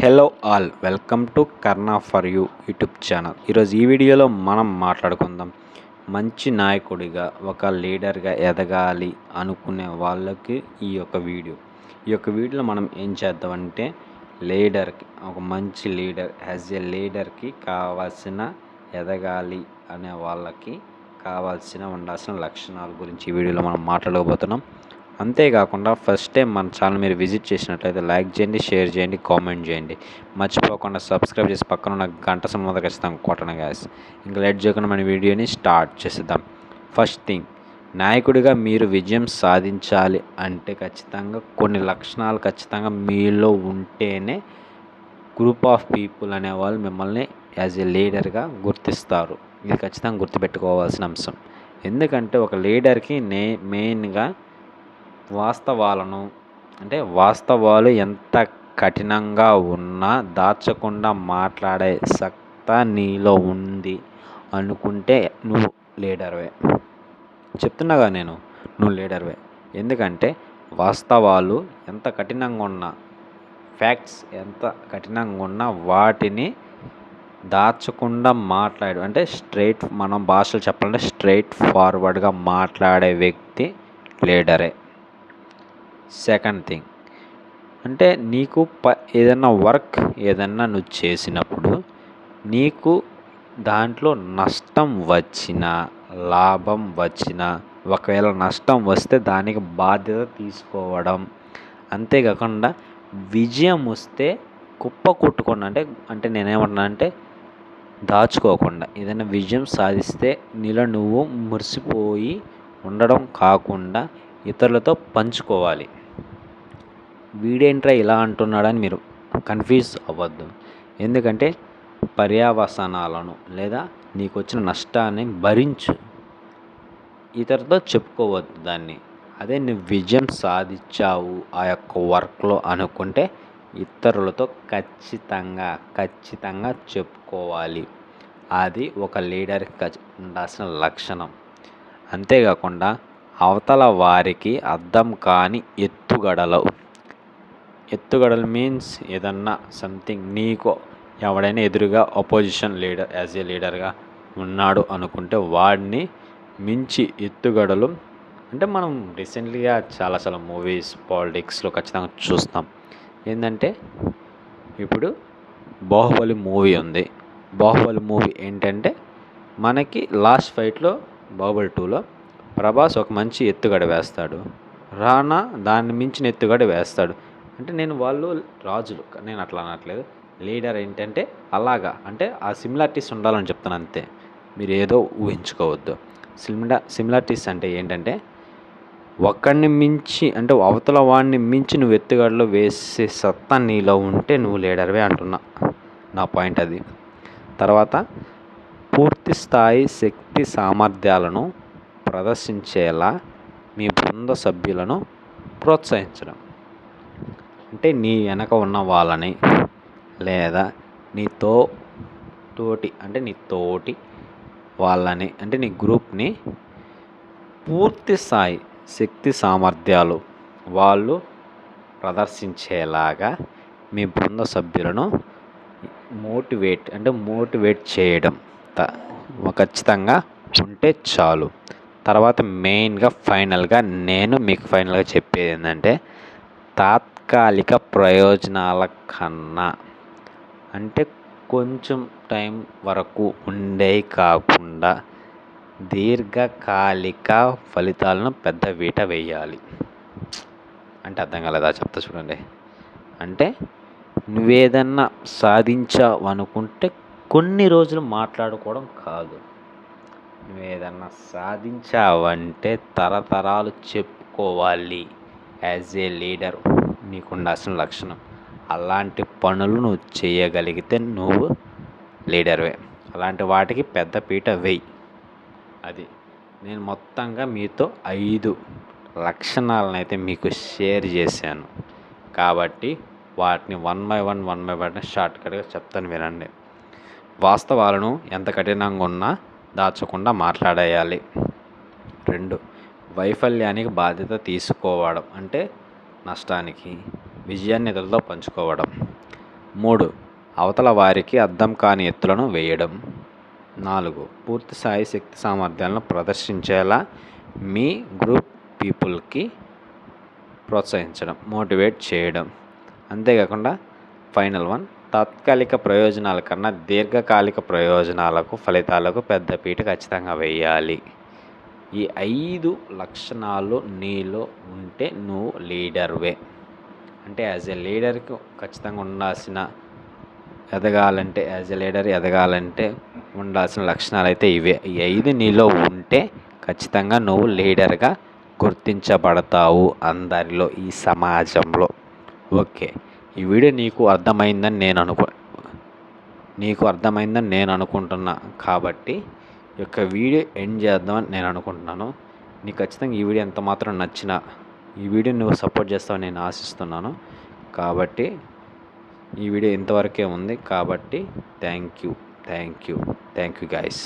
Hello all welcome to Karna for you YouTube channel. ఈరోజు ఈ వీడియోలో మనం మాట్లాడుకుందాం మంచి నాయకుడిగా ఒక లీడర్గా ఎదగాలి అనుకునే వాళ్ళకి ఈ యొక్క వీడియోలో మనం ఏం చేద్దామంటే లీడర్కి ఒక మంచి లీడర్ యాజ్ ఏ లీడర్కి కావాల్సిన ఎదగాలి అనే వాళ్ళకి ఉండాల్సిన లక్షణాల గురించి ఈ వీడియోలో మనం మాట్లాడబోతున్నాం. అంతేకాకుండా ఫస్ట్ టైం మన ఛానల్ మీరు విజిట్ చేసినట్లయితే లైక్ చేయండి, షేర్ చేయండి, కామెంట్ చేయండి. మర్చిపోకుండా సబ్స్క్రైబ్ చేసి పక్కన ఉన్న గంట సింబల్ ఖచ్చితంగా కొట్టండి గాయ్స్. ఇంకా లేట్ చేయకుండా మన వీడియోని స్టార్ట్ చేసేద్దాం. ఫస్ట్ థింగ్, నాయకుడిగా మీరు విజయం సాధించాలి అంటే ఖచ్చితంగా కొన్ని లక్షణాలు ఖచ్చితంగా మీలో ఉంటేనే గ్రూప్ ఆఫ్ పీపుల్ అనేవాళ్ళు మిమ్మల్ని యాజ్ ఏ లీడర్గా గుర్తిస్తారు. ఇది ఖచ్చితంగా గుర్తుపెట్టుకోవాల్సిన అంశం. ఎందుకంటే ఒక లీడర్కి మెయిన్గా వాస్తవాలు ఎంత కఠినంగా ఉన్నా దాచకుండా మాట్లాడే సత్తా నీలో ఉంది అనుకుంటే నువ్వు లీడర్వే. చెప్తున్నాగా నువ్వు లీడర్వే. ఎందుకంటే వాస్తవాలు ఎంత కఠినంగా ఉన్నా, ఫ్యాక్ట్స్ ఎంత కఠినంగా ఉన్నా వాటిని దాచకుండా మాట్లాడు అంటే మనం భాషలు చెప్పాలంటే స్ట్రైట్ ఫార్వర్డ్గా మాట్లాడే వ్యక్తి లీడరే. సెకండ్ థింగ్ అంటే నీకు ఏదన్నా నువ్వు చేసినప్పుడు నీకు దాంట్లో నష్టం వచ్చినా లాభం వచ్చినా, ఒకవేళ నష్టం వస్తే దానికి బాధ్యత తీసుకోవడం, అంతేకాకుండా విజయం వస్తే కుప్ప కొట్టుకోండి అంటే నేనేమంటున్నా అంటే దాచుకోకుండా ఏదైనా విజయం సాధిస్తే నీలో నువ్వు మురిసిపోయి ఉండడం కాకుండా ఇతరులతో పంచుకోవాలి. వీడేంట్రా ఇలా అంటున్నాడని మీరు కన్ఫ్యూజ్ అవ్వద్దు. ఎందుకంటే పర్యవసానాలను లేదా నీకు వచ్చిన నష్టాన్ని భరించు, ఇతరులతో చెప్పుకోవద్దు దాన్ని. అదే నువ్వు విజయం సాధించావు ఆ యొక్క వర్క్లో అనుకుంటే ఇతరులతో ఖచ్చితంగా చెప్పుకోవాలి. అది ఒక లీడర్కి ఉండాల్సిన లక్షణం. అంతేకాకుండా అవతల వారికి అర్థం కాని ఎత్తుగడలు మీన్స్ ఏదన్నా సంథింగ్ నీకు ఎవడైనా ఎదురుగా అపోజిషన్ లీడర్ యాజ్ ఏ లీడర్గా ఉన్నాడు అనుకుంటే వాడిని మించి ఎత్తుగడలు అంటే మనం రీసెంట్లీగా చాలా మూవీస్ పాలిటిక్స్లో ఖచ్చితంగా చూస్తాం. ఏంటంటే ఇప్పుడు బాహుబలి మూవీ ఉంది. బాహుబలి మూవీ ఏంటంటే మనకి లాస్ట్ ఫైట్లో బాహుబలి 2లో ప్రభాస్ ఒక మంచి ఎత్తుగడ వేస్తాడు, రానా దాన్ని మించిన ఎత్తుగడ వేస్తాడు. అంటే వాళ్ళు రాజులు, నేను అట్లా అనట్లేదు. లీడర్ ఏంటంటే అలాగా అంటే ఆ సిమిలారిటీస్ ఉండాలని చెప్తాను అంతే, మీరు ఏదో ఊహించుకోవద్దు. సిమిలారిటీస్ అంటే ఏంటంటే ఒక్కడిని మించి అంటే అవతల వాడిని మించి నువ్వు ఎత్తుగడలో వేసే సత్తా నీలో ఉంటే నువ్వు లీడర్వే అంటున్నా, నా పాయింట్ అది. తర్వాత పూర్తి స్థాయి శక్తి సామర్థ్యాలను ప్రదర్శించేలా మీ బృంద సభ్యులను ప్రోత్సహించడం. అంటే నీ వెనక ఉన్న వాళ్ళని లేదా నీ తోటి వాళ్ళని అంటే నీ గ్రూప్ని పూర్తి స్థాయి శక్తి సామర్థ్యాలు వాళ్ళు ప్రదర్శించేలాగా మీ బృంద సభ్యులను మోటివేట్ చేయడం ఖచ్చితంగా ఉంటే చాలు. తర్వాత ఫైనల్గా నేను మీకు చెప్పేది ఏంటంటే తాత్కాలిక ప్రయోజనాల కన్నా అంటే కొంచెం టైం వరకు ఉండేవి కాకుండా దీర్ఘకాలిక ఫలితాలను పెద్ద వీట వేయాలి. అంటే అర్థం కాలేదా? చెప్తా చూడండి. అంటే నువ్వేదన్నా సాధించావు అనుకుంటే కొన్ని రోజులు మాట్లాడుకోవడం కాదు, నువ్వేదన్నా సాధించావంటే తరతరాలు చెప్పుకోవాలి. యాజ్ ఏ లీడర్ నీకు ఉండాల్సిన లక్షణం అలాంటి పనులు నువ్వు చేయగలిగితే నువ్వు లీడర్వే. అలాంటి వాటికి పెద్ద పీట వేయి. అది నేను మొత్తంగా మీతో 5 లక్షణాలను అయితే మీకు షేర్ చేశాను కాబట్టి వాటిని వన్ బై వన్ షార్ట్కట్గా చెప్తాను, వినండి. వాస్తవాలను ఎంత కఠినంగా ఉన్నా దాచకుండా మాట్లాడేయాలి. 2, వైఫల్యానికి బాధ్యత తీసుకోవడం అంటే నష్టానికి విజయాన్ని ఇతరులతో పంచుకోవడం. 3. అవతల వారికి అర్థం కాని ఎత్తులను వేయడం. 4. పూర్తి స్థాయి శక్తి సామర్థ్యాలను ప్రదర్శించేలా మీ గ్రూప్ పీపుల్కి ప్రోత్సహించడం, మోటివేట్ చేయడం. అంతేకాకుండా ఫైనల్ 1, తాత్కాలిక ప్రయోజనాల కన్నా దీర్ఘకాలిక ప్రయోజనాలకు, ఫలితాలకు పెద్దపీట ఖచ్చితంగా వేయాలి. ఈ 5 లక్షణాలు నీలో ఉంటే నువ్వు లీడర్వే. అంటే యాజ్ ఏ లీడర్కి ఖచ్చితంగా ఉండాల్సిన ఎదగాలంటే ఉండాల్సిన లక్షణాలు అయితే ఇవే. ఈ 5 నీలో ఉంటే ఖచ్చితంగా నువ్వు లీడర్గా గుర్తించబడతావు అందరిలో, ఈ సమాజంలో. ఓకే, ఈ వీడియో నీకు అర్థమైందని నేను అనుకుంటున్నా కాబట్టి ఈ యొక్క వీడియో ఎండ్ చేద్దామని నేను అనుకుంటున్నాను. నీకు ఖచ్చితంగా ఈ వీడియో ఎంత మాత్రం నచ్చినా ఈ వీడియో నువ్వు సపోర్ట్ చేస్తావని నేను ఆశిస్తున్నాను. కాబట్టి ఈ వీడియో ఇంతవరకే ఉంది. కాబట్టి థ్యాంక్ యూ గైస్.